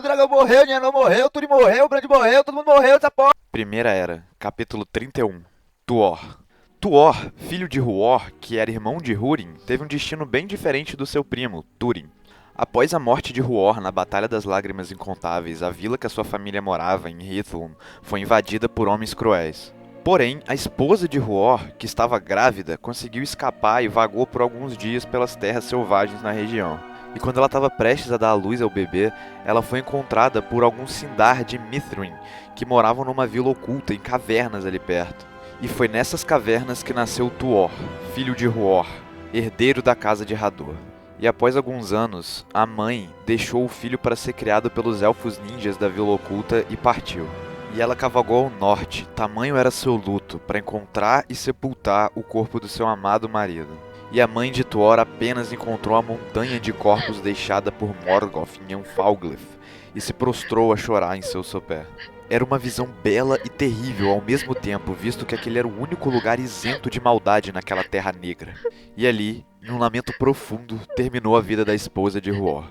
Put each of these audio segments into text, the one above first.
dragão morreu, Nianor morreu, Túrin morreu, Brand morreu, todo mundo morreu, essa porra. Primeira Era, capítulo 31. Tuor. Tuor, filho de Huor, que era irmão de Húrin, teve um destino bem diferente do seu primo, Túrin. Após a morte de Huor na Batalha das Lágrimas Incontáveis, a vila que a sua família morava, em Hithlum, foi invadida por homens cruéis. Porém, a esposa de Huor, que estava grávida, conseguiu escapar e vagou por alguns dias pelas terras selvagens na região. E quando ela estava prestes a dar à luz ao bebê, ela foi encontrada por alguns Sindar de Mithrin, que moravam numa vila oculta em cavernas ali perto. E foi nessas cavernas que nasceu Tuor, filho de Huor, herdeiro da casa de Hador. E após alguns anos, a mãe deixou o filho para ser criado pelos elfos ninjas da vila oculta e partiu. E ela cavalgou ao norte, tamanho era seu luto, para encontrar e sepultar o corpo do seu amado marido. E a mãe de Tuor apenas encontrou a montanha de corpos deixada por Morgoth em Anfalglith, e se prostrou a chorar em seu sopé. Era uma visão bela e terrível ao mesmo tempo, visto que aquele era o único lugar isento de maldade naquela terra negra. E ali, em um lamento profundo, terminou a vida da esposa de Huor.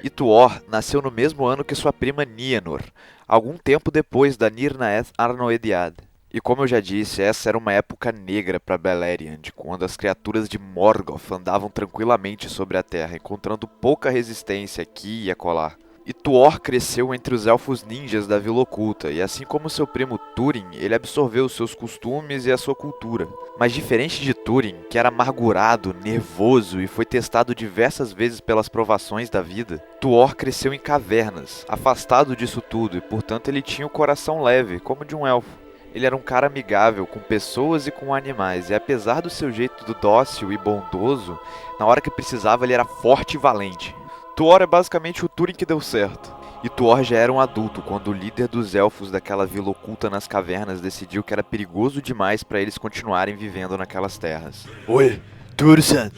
E Tuor nasceu no mesmo ano que sua prima Nienor, algum tempo depois da Nirnaeth Arnoediad. E como eu já disse, essa era uma época negra para Beleriand, quando as criaturas de Morgoth andavam tranquilamente sobre a terra, encontrando pouca resistência aqui e acolá. E Tuor cresceu entre os elfos ninjas da Vila Oculta, e assim como seu primo Túrin, ele absorveu seus costumes e a sua cultura. Mas diferente de Túrin, que era amargurado, nervoso e foi testado diversas vezes pelas provações da vida, Tuor cresceu em cavernas, afastado disso tudo, e portanto ele tinha o coração leve, como de um elfo. Ele era um cara amigável com pessoas e com animais, e apesar do seu jeito dócil e bondoso, na hora que precisava ele era forte e valente. Tuor é basicamente o Túrin que deu certo. E Tuor já era um adulto quando o líder dos elfos daquela vila oculta nas cavernas decidiu que era perigoso demais para eles continuarem vivendo naquelas terras. Oi, Turin-san,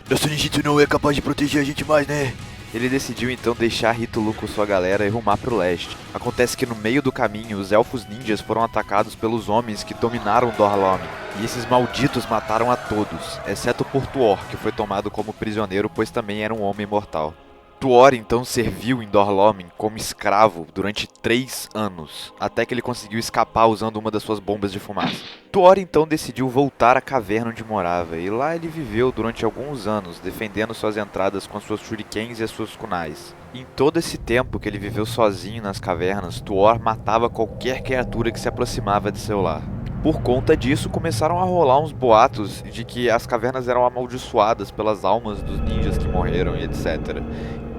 nosso ninjitsu não é capaz de proteger a gente mais, né? Ele decidiu então deixar Hitulu com sua galera e rumar pro leste. Acontece que no meio do caminho, os elfos ninjas foram atacados pelos homens que dominaram Dor-lómin. E esses malditos mataram a todos, exceto por Tuor, que foi tomado como prisioneiro, pois também era um homem mortal. Tuor então serviu em Dor-lómin como escravo durante 3 anos, até que ele conseguiu escapar usando uma das suas bombas de fumaça. Tuor então decidiu voltar à caverna onde morava, e lá ele viveu durante alguns anos, defendendo suas entradas com as suas shurikens e as suas kunais. Em todo esse tempo que ele viveu sozinho nas cavernas, Tuor matava qualquer criatura que se aproximava de seu lar. Por conta disso, começaram a rolar uns boatos de que as cavernas eram amaldiçoadas pelas almas dos ninjas que morreram e etc.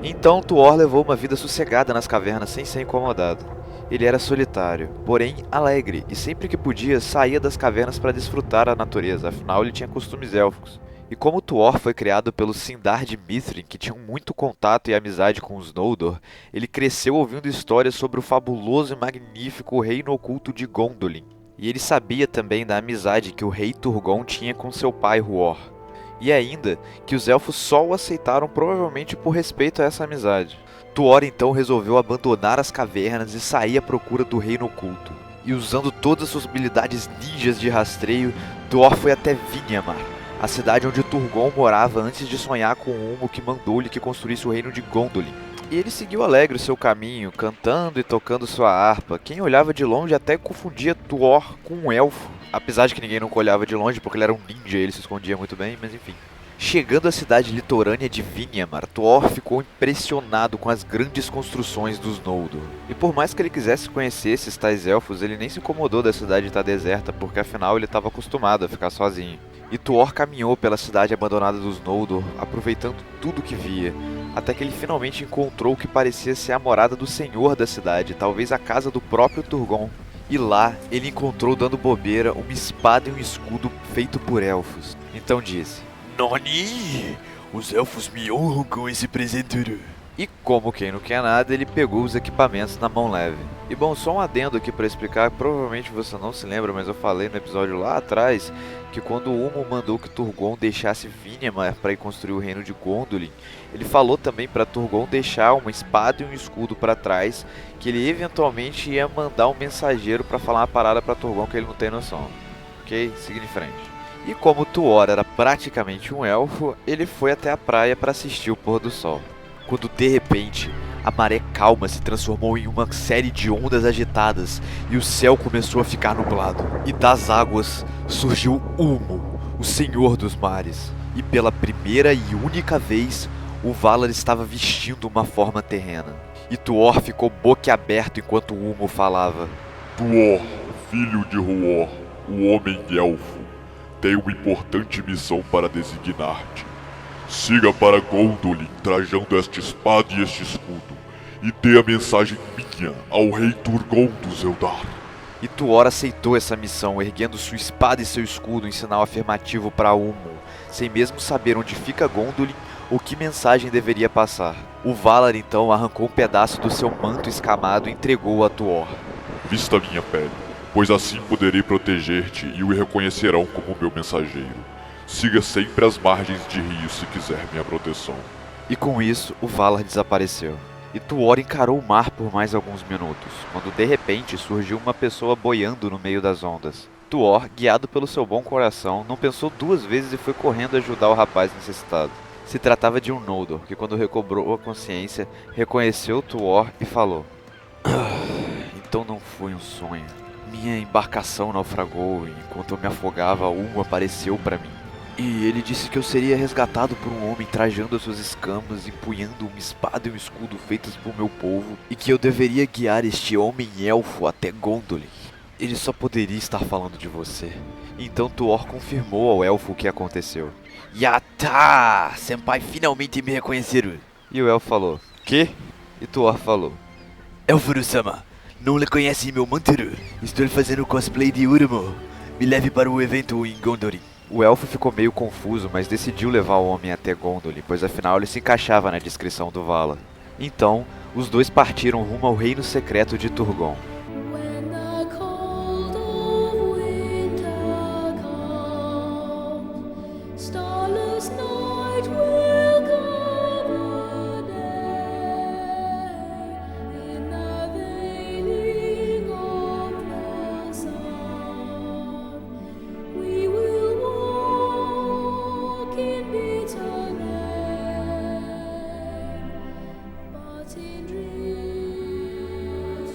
Então Tuor levou uma vida sossegada nas cavernas sem ser incomodado. Ele era solitário, porém alegre, e sempre que podia saía das cavernas para desfrutar a natureza, afinal ele tinha costumes élficos. E como Tuor foi criado pelos Sindar de Mithrin, que tinham muito contato e amizade com os Noldor, ele cresceu ouvindo histórias sobre o fabuloso e magnífico reino oculto de Gondolin. E ele sabia também da amizade que o rei Turgon tinha com seu pai Huor. E ainda que os elfos só o aceitaram provavelmente por respeito a essa amizade. Tuor então resolveu abandonar as cavernas e sair à procura do reino oculto. E usando todas as suas habilidades ninjas de rastreio, Tuor foi até Viniamar, a cidade onde Turgon morava antes de sonhar com o Humo que mandou-lhe que construísse o reino de Gondolin. E ele seguiu alegre o seu caminho, cantando e tocando sua harpa. Quem olhava de longe até confundia Tuor com um elfo. Apesar de que ninguém nunca olhava de longe, porque ele era um ninja e ele se escondia muito bem, mas enfim. Chegando à cidade litorânea de Viniamar, Tuor ficou impressionado com as grandes construções dos Noldor. E por mais que ele quisesse conhecer esses tais elfos, ele nem se incomodou da cidade estar deserta, porque afinal ele estava acostumado a ficar sozinho. E Tuor caminhou pela cidade abandonada dos Noldor, aproveitando tudo que via, até que ele finalmente encontrou o que parecia ser a morada do senhor da cidade, talvez a casa do próprio Turgon. E lá, ele encontrou dando bobeira uma espada e um escudo feito por elfos. Então disse: Noni, os elfos me honram com esse presente. E como quem não quer nada, ele pegou os equipamentos na mão leve. E bom, só um adendo aqui para explicar, provavelmente você não se lembra, mas eu falei no episódio lá atrás que quando o Humo mandou que Turgon deixasse Viniamar para ir construir o reino de Gondolin, ele falou também para Turgon deixar uma espada e um escudo para trás, que ele eventualmente ia mandar um mensageiro para falar uma parada para Turgon que ele não tem noção. Ok? Seguindo em frente. E como Tuor era praticamente um elfo, ele foi até a praia para assistir o pôr do sol. Quando de repente, A maré calma se transformou em uma série de ondas agitadas e o céu começou a ficar nublado. E das águas surgiu Ulmo, o senhor dos mares. E pela primeira e única vez, o Valar estava vestindo uma forma terrena. E Tuor ficou boquiaberto enquanto Ulmo falava. Tuor, filho de Huor, o Homem-Elfo, tem uma importante missão para designar-te. Siga para Gondolin trajando esta espada e este escudo, e dê a mensagem minha ao rei Turgon dos Eldar. E Tuor aceitou essa missão, erguendo sua espada e seu escudo em sinal afirmativo para Ulmo, sem mesmo saber onde fica Gondolin ou que mensagem deveria passar. O Valar então arrancou um pedaço do seu manto escamado e entregou-o a Tuor. Vista minha pele, pois assim poderei proteger-te e o reconhecerão como meu mensageiro. Siga sempre as margens de rios se quiser minha proteção. E com isso, o Valar desapareceu. E Tuor encarou o mar por mais alguns minutos, quando de repente surgiu uma pessoa boiando no meio das ondas. Tuor, guiado pelo seu bom coração, não pensou duas vezes e foi correndo ajudar o rapaz necessitado. Se tratava de um Noldor, que quando recobrou a consciência, reconheceu Tuor e falou: então não foi um sonho. Minha embarcação naufragou e enquanto eu me afogava, Ulmo apareceu para mim. E ele disse que eu seria resgatado por um homem trajando as suas escamas, empunhando uma espada e um escudo feitos por meu povo, e que eu deveria guiar este homem-elfo até Gondolin. Ele só poderia estar falando de você. Então Tuor confirmou ao elfo o que aconteceu. Yata! Senpai finalmente me reconheceram. E o elfo falou: "Quê?" E Tuor falou: Elfuru-sama, não lhe conhece meu manto? Estou fazendo cosplay de Urmo. Me leve para o evento em Gondolin. O elfo ficou meio confuso, mas decidiu levar o homem até Gondolin, pois afinal ele se encaixava na descrição do Valar. Então, os dois partiram rumo ao reino secreto de Turgon. When the cold of winter comes, starless night will cover day. In the veiling of the sun, we will walk in bitter rain, but in dreams.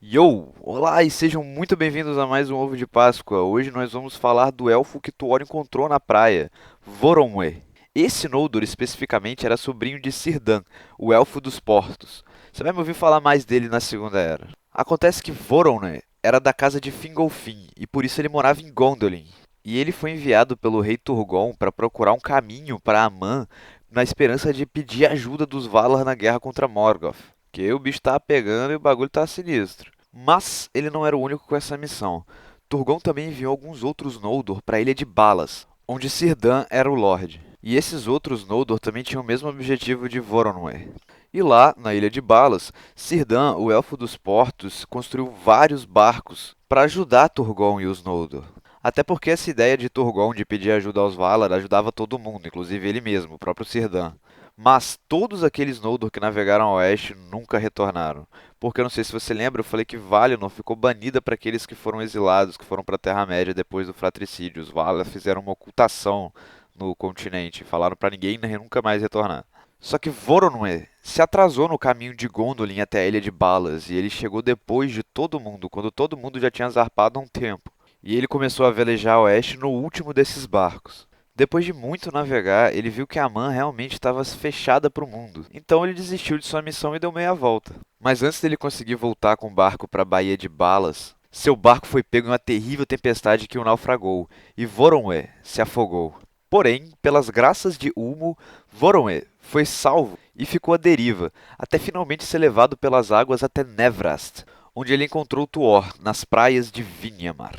Yo! Olá e sejam muito bem-vindos a mais um Ovo de Páscoa. Hoje nós vamos falar do elfo que Tuor encontrou na praia, Voronwë. Esse Noldor especificamente era sobrinho de Círdan, o Elfo dos Portos. Você vai me ouvir falar mais dele na Segunda Era. Acontece que Voronwë era da casa de Fingolfin e por isso ele morava em Gondolin. E ele foi enviado pelo rei Turgon para procurar um caminho para Aman na esperança de pedir ajuda dos Valar na guerra contra Morgoth. Porque o bicho tá pegando e o bagulho tá sinistro. Mas ele não era o único com essa missão. Turgon também enviou alguns outros Noldor para a Ilha de Balas, onde Círdan era o Lorde. E esses outros Noldor também tinham o mesmo objetivo de Voronwë. E lá, na Ilha de Balas, Círdan, o Elfo dos Portos, construiu vários barcos para ajudar Turgon e os Noldor. Até porque essa ideia de Turgon de pedir ajuda aos Valar ajudava todo mundo, inclusive ele mesmo, o próprio Círdan. Mas todos aqueles Noldor que navegaram a oeste nunca retornaram. Porque eu não sei se você lembra, eu falei que Valinor ficou banida para aqueles que foram exilados, que foram para a Terra-média depois do fratricídio. Os Valar fizeram uma ocultação no continente, falaram para ninguém nunca mais retornar. Só que Voronwë se atrasou no caminho de Gondolin até a Ilha de Balas, e ele chegou depois de todo mundo, quando todo mundo já tinha zarpado há um tempo. E ele começou a velejar a oeste no último desses barcos. Depois de muito navegar, ele viu que Aman realmente estava fechada para o mundo. Então ele desistiu de sua missão e deu meia volta. Mas antes dele conseguir voltar com o barco para a Baía de Balas, seu barco foi pego em uma terrível tempestade que o naufragou, e Voronwë se afogou. Porém, pelas graças de Ulmo, Voronwë foi salvo e ficou à deriva, até finalmente ser levado pelas águas até Nevrast, onde ele encontrou Tuor nas praias de Vinyamar.